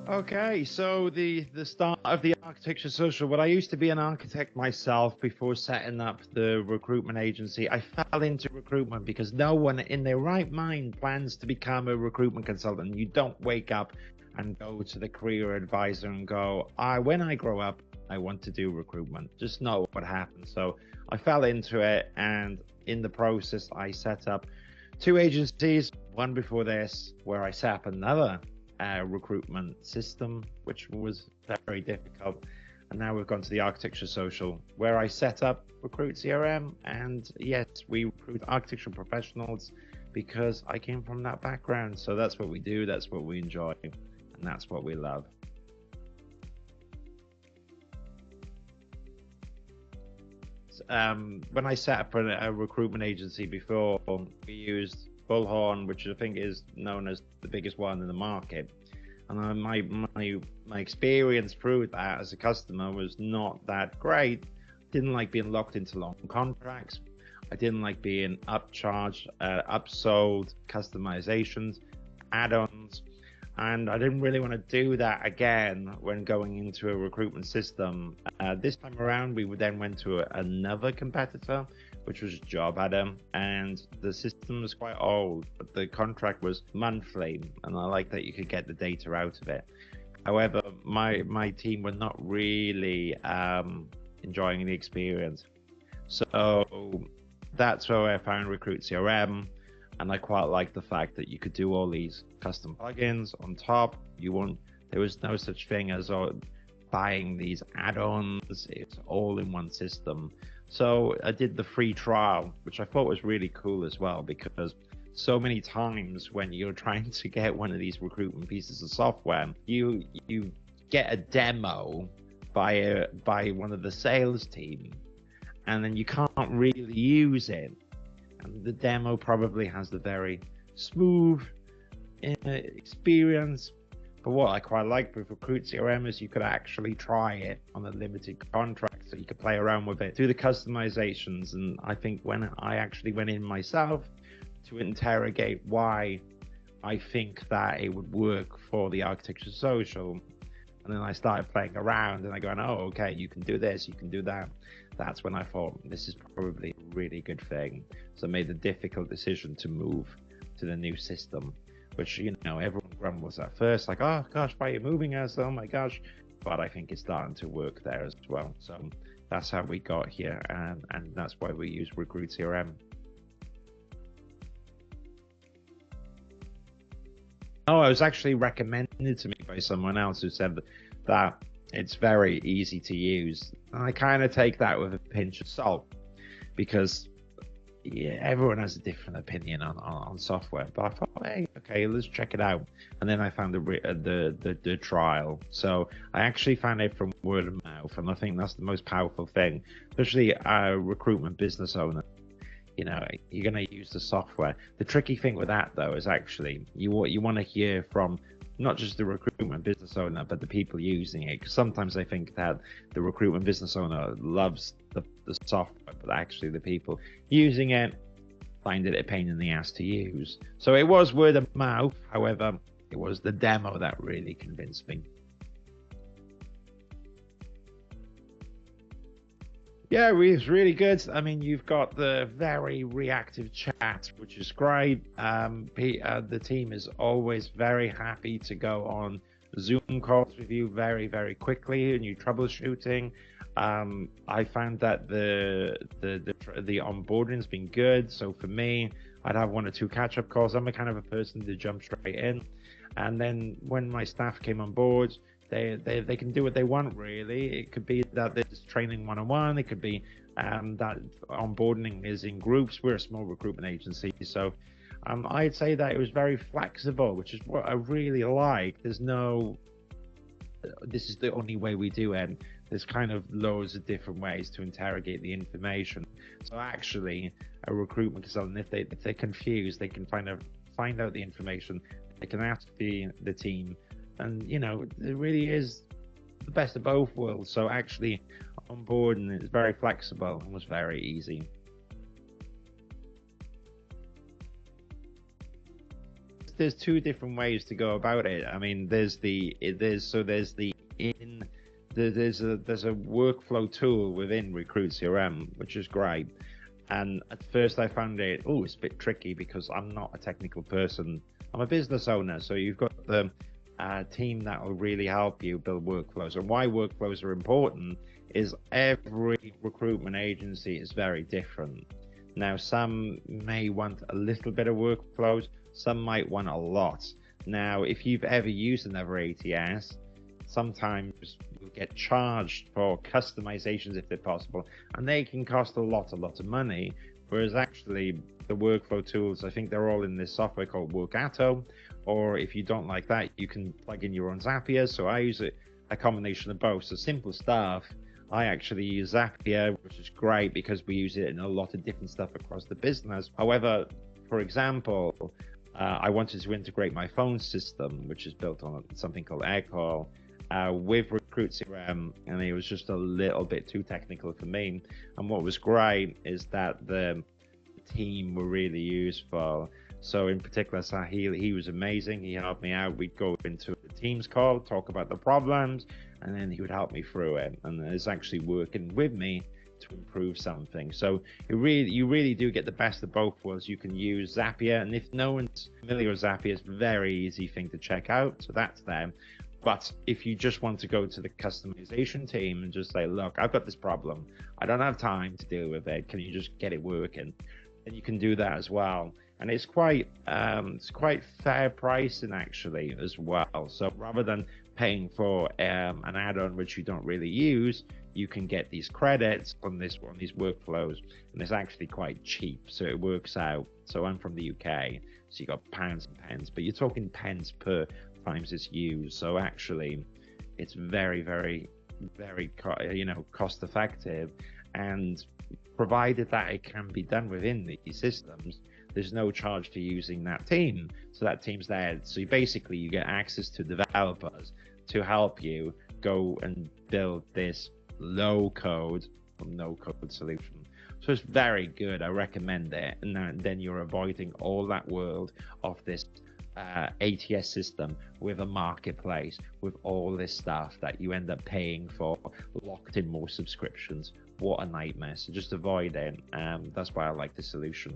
Okay, so the start of the architecture social. Well, I used to be an architect myself before setting up the recruitment agency. I fell into recruitment because no one in their right mind plans to become a recruitment consultant. You don't wake up and go to the career advisor and go, when I grow up, I want to do recruitment. Just know what happens. So I fell into it, and in the process, I set up two agencies. One before this, where I set up another recruitment system, which was very difficult. And now we've gone to the architecture social, where I set up Recruit CRM. And yes, we recruit architectural professionals because I came from that background. So that's what we do, that's what we enjoy, and that's what we love. When I set up a recruitment agency before, we used Bullhorn, which I think is known as the biggest one in the market. And my experience through that as a customer was not that great. Didn't like being locked into long contracts. I didn't like being upcharged, upsold, customizations, add-ons. And I didn't really want to do that again when going into a recruitment system. This time around, we then went to another competitor, which was JobAdder, and the system was quite old, but the contract was monthly, and I like that you could get the data out of it. However, my team were not really enjoying the experience. So that's where I found Recruit CRM. And I quite like the fact that you could do all these custom plugins on top. There was no such thing as buying these add-ons. It's all in one system. So I did the free trial, which I thought was really cool as well, because so many times when you're trying to get one of these recruitment pieces of software, you get a demo by one of the sales team, and then you can't really use it. And the demo probably has the very smooth experience. But what I quite like with Recruit CRM is you could actually try it on a limited contract, so you could play around with it, do the customizations. And I think when I actually went in myself to interrogate why I think that it would work for the architecture social, and then I started playing around and I going, oh, okay, you can do this, you can do that. That's when I thought this is probably a really good thing. So I made the difficult decision to move to the new system, which, everyone grumbles at first, like, oh gosh, why are you moving us? Oh my gosh. But I think it's starting to work there as well. So that's how we got here. And that's why we use Recruit CRM. Oh, it was actually recommended to me by someone else who said that it's very easy to use. And I kind of take that with a pinch of salt, because everyone has a different opinion on software. But I thought, hey, okay, let's check it out. And then I found the trial. So I actually found it from word of mouth, and I think that's the most powerful thing, especially a recruitment business owner. You're going to use the software. The tricky thing with that, though, is actually you want to hear from not just the recruitment business owner, but the people using it. Because sometimes I think that the recruitment business owner loves the software, but actually the people using it find it a pain in the ass to use. So it was word of mouth. However, it was the demo that really convinced me. Yeah, it's really good. I mean, you've got the very reactive chat, which is great. The team is always very happy to go on Zoom calls with you very, very quickly, and you troubleshooting. I found that the onboarding's been good. So for me, I'd have one or two catch-up calls. I'm a kind of a person to jump straight in, and then when my staff came on board, they can do what they want, really. It could be that there's training one-on-one. It could be that onboarding is in groups. We're a small recruitment agency, so I'd say that it was very flexible, which is what I really like. This is the only way we do it. There's kind of loads of different ways to interrogate the information. So actually, a recruitment consultant, if they're confused, they can find out the information. They can ask the team. And it really is the best of both worlds. So actually, onboarding is very flexible and was very easy. there's two different ways to go about it. I mean, there's the in there's a workflow tool within Recruit CRM, which is great. And at first I found it's a bit tricky because I'm not a technical person. I'm a business owner. So you've got the team that will really help you build workflows. And why workflows are important is every recruitment agency is very different. Now, some may want a little bit of workflows, some might want a lot. Now, if you've ever used another ATS, sometimes you'll get charged for customizations if they're possible, and they can cost a lot of money. Whereas actually the workflow tools, I think they're all in this software called Workato, or if you don't like that, you can plug in your own Zapier. So I use a combination of both. So simple stuff, I actually use Zapier, which is great because we use it in a lot of different stuff across the business. However, for example, I wanted to integrate my phone system, which is built on something called Aircall, with Recruit CRM, and it was just a little bit too technical for me. And what was great is that the team were really useful. So in particular, Sahil, he was amazing. He helped me out. We'd go into a Teams call, talk about the problems, and then he would help me through it. And it's actually working with me to improve something. So you really do get the best of both worlds. You can use Zapier, and if no one's familiar with Zapier, it's a very easy thing to check out. So that's there. But if you just want to go to the customization team and just say, look, I've got this problem, I don't have time to deal with it, can you just get it working? Then you can do that as well. And it's quite fair pricing actually as well. So rather than paying for an add-on which you don't really use, you can get these credits on these workflows, and it's actually quite cheap, so it works out. So I'm from the UK, so you got pounds and pence, but you're talking pence per times it's used. So actually it's very cost effective, and provided that it can be done within these systems, there's no charge for using that team. So that team's there. So you get access to developers to help you go and build this low code or no code solution. So it's very good. I recommend it. And then you're avoiding all that world of this ATS system with a marketplace, with all this stuff that you end up paying for, locked in more subscriptions. What a nightmare. So just avoid it. That's why I like the solution.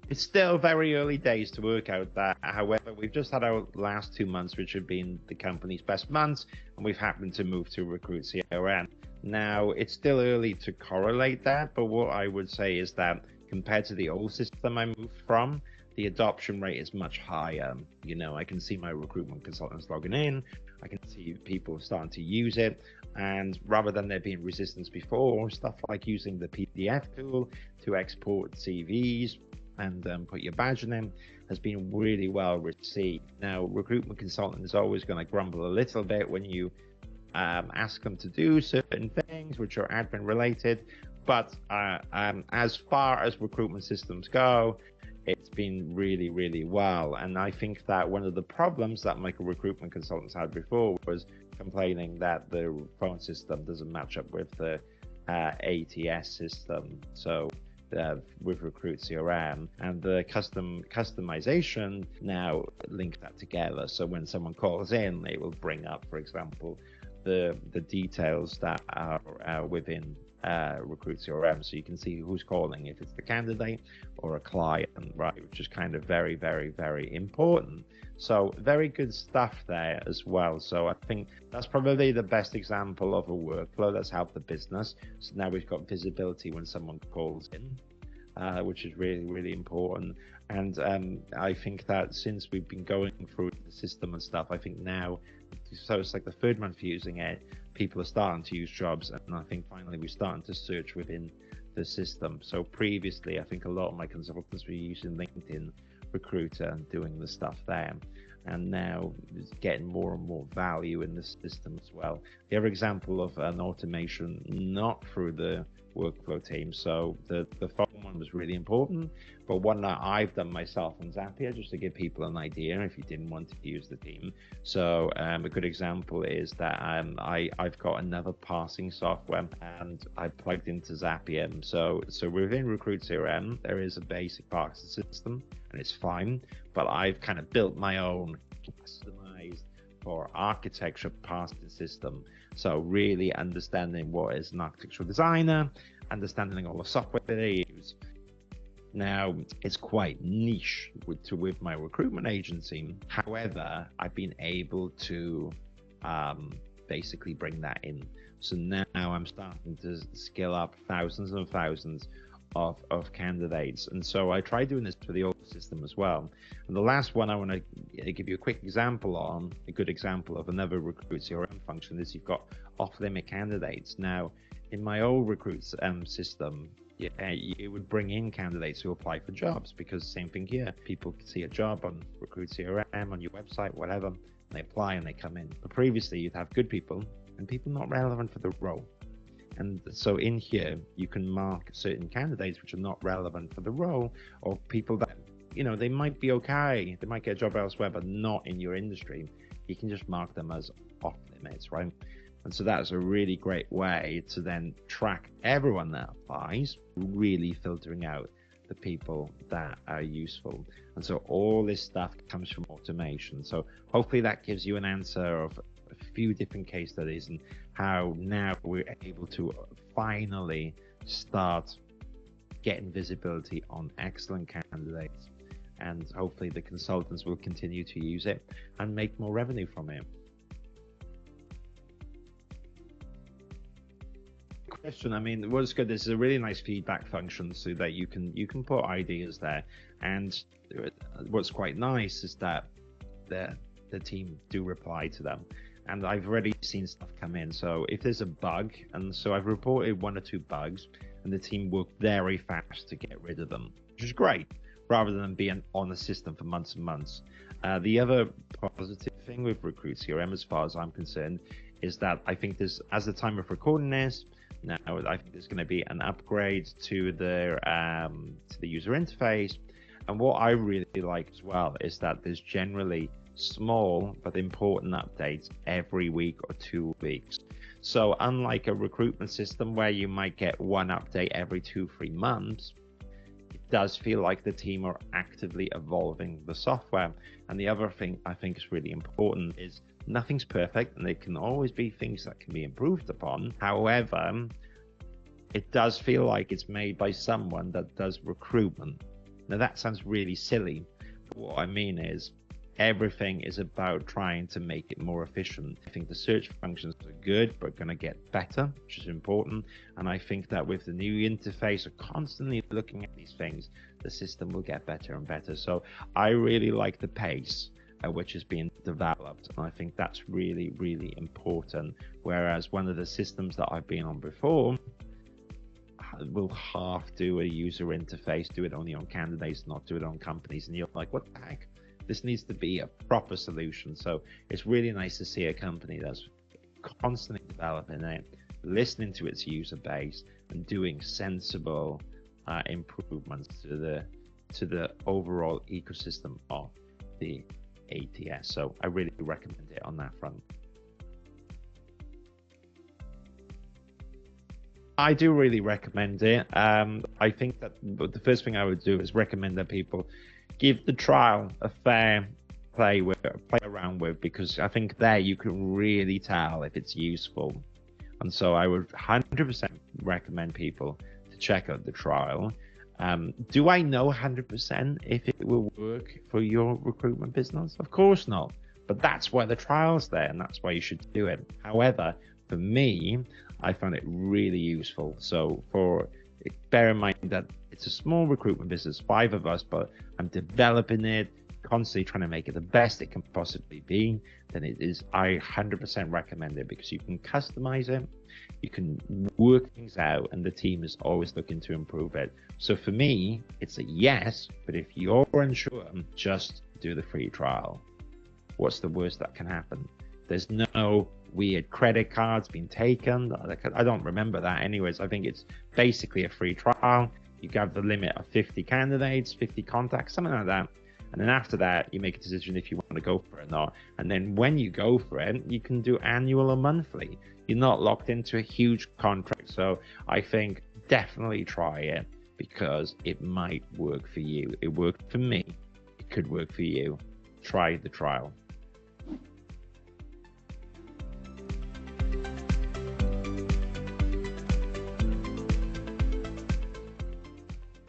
It's still very early days to work out that. However, we've just had our last 2 months, which have been the company's best months, and we've happened to move to Recruit CRM. Now, it's still early to correlate that, but what I would say is that compared to the old system I moved from, the adoption rate is much higher. I can see my recruitment consultants logging in, I can see people starting to use it, and rather than there being resistance before, stuff like using the PDF tool to export CVs and put your badge in them has been really well received. Now, recruitment consultant is always going to grumble a little bit when you ask them to do certain things which are admin related, but as far as recruitment systems go, it's been really well. And I think that one of the problems that micro recruitment consultants had before was complaining that the phone system doesn't match up with the ATS system. So with Recruit CRM, and the customization now link that together. So when someone calls in, it will bring up, for example, the details that are within Recruit CRM, so you can see who's calling, if it's the candidate or a client, right? Which is kind of very important. So very good stuff there as well. So I think that's probably the best example of a workflow that's helped the business. So now we've got visibility when someone calls in, which is really important. And I think that since we've been going through the system and stuff, I think now, so it's like the third month using it, people are starting to use jobs, and I think finally we're starting to search within the system. So previously, I think a lot of my consultants were using LinkedIn Recruiter and doing the stuff there, and now it's getting more and more value in the system as well. The other example of an automation not through the workflow team. So the phone one was really important, but one that I've done myself on Zapier, just to give people an idea if you didn't want to use the team. So a good example is that I've got another parsing software and I plugged into Zapier. So within Recruit CRM, there is a basic parsing system and it's fine, but I've kind of built my own customized for architecture parsing system. So really understanding what is an architectural designer, understanding all the software that they use. Now, it's quite niche with my recruitment agency. However, I've been able to basically bring that in. So now I'm starting to scale up thousands and thousands of candidates. And so I try doing this for the old system as well. And the last one I want to give you a quick example on, a good example of another Recruit CRM function is you've got off-limit candidates. Now, in my old Recruit system, you would bring in candidates who apply for jobs, because same thing here, people can see a job on Recruit CRM, on your website, whatever, and they apply and they come in. But previously you'd have good people and people not relevant for the role. And so in here, you can mark certain candidates which are not relevant for the role, or people that, they might be okay, they might get a job elsewhere, but not in your industry. You can just mark them as off limits, right? And so that's a really great way to then track everyone that applies, really filtering out the people that are useful. And so all this stuff comes from automation. So hopefully that gives you an answer of a few different case studies and how now we're able to finally start getting visibility on excellent candidates, and hopefully the consultants will continue to use it and make more revenue from it. Question. I mean, what's good, this is a really nice feedback function so that you can put ideas there, and what's quite nice is that the team do reply to them. And I've already seen stuff come in. So if there's a bug, and so I've reported 1 or 2 bugs, and the team worked very fast to get rid of them, which is great, rather than being on the system for months and months. The other positive thing with Recruit CRM, as far as I'm concerned, is that I think there's, as the time of recording this, now I think there's going to be an upgrade to the user interface. And what I really like as well is that there's generally small but important updates every week or 2 weeks. So unlike a recruitment system where you might get one update every 2-3 months, it does feel like the team are actively evolving the software. And the other thing I think is really important is nothing's perfect, and there can always be things that can be improved upon. However, it does feel like it's made by someone that does recruitment. Now that sounds really silly, but what I mean is everything is about trying to make it more efficient. I think the search functions are good, but going to get better, which is important. And I think that with the new interface of constantly looking at these things, the system will get better and better. So I really like the pace at which is being developed. And I think that's really, really important. Whereas one of the systems that I've been on before will half do a user interface, do it only on candidates, not do it on companies. And you're like, what the heck? This needs to be a proper solution. So it's really nice to see a company that's constantly developing it, listening to its user base, and doing sensible improvements to the overall ecosystem of the ATS. So I really recommend it on that front. I do really recommend it. I think that the first thing I would do is recommend that people give the trial a fair play around with, because I think there you can really tell if it's useful. And so I would 100% recommend people to check out the trial. Do I know 100% if it will work for your recruitment business? Of course not. But that's why the trial's there, and that's why you should do it. However, for me, I found it really useful. So bear in mind that it's a small recruitment business, 5 of us, but I'm developing it, constantly trying to make it the best it can possibly be. Then it is, I 100% recommend it, because you can customize it, you can work things out, and the team is always looking to improve it. So for me, it's a yes, but if you're unsure, just do the free trial. What's the worst that can happen? There's no weird credit cards being taken. I don't remember that anyways. I think it's basically a free trial. You have the limit of 50 candidates, 50 contacts, something like that. And then after that, you make a decision if you want to go for it or not. And then when you go for it, you can do annual or monthly. You're not locked into a huge contract. So I think definitely try it, because it might work for you. It worked for me. It could work for you. Try the trial.